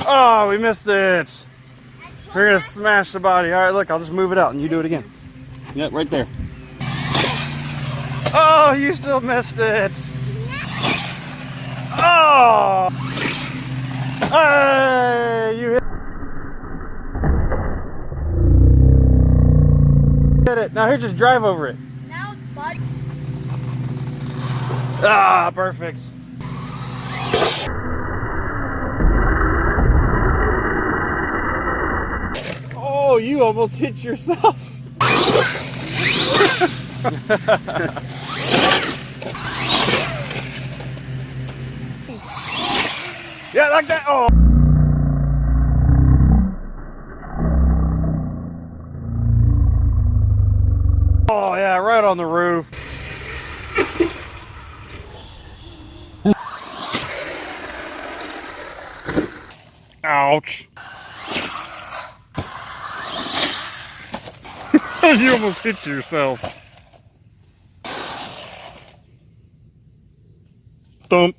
Oh, we missed it. We're gonna smash the body. All right, look, I'll just move it out and you do it again. Yep, right there. Oh, you still missed it. Oh! Hey, you hit it. Now here, just drive over it. Now it's body. Ah, perfect. Oh, you almost hit yourself. Yeah, like that. Oh. Oh, yeah, right on the roof. Ouch. You almost hit yourself. Thump.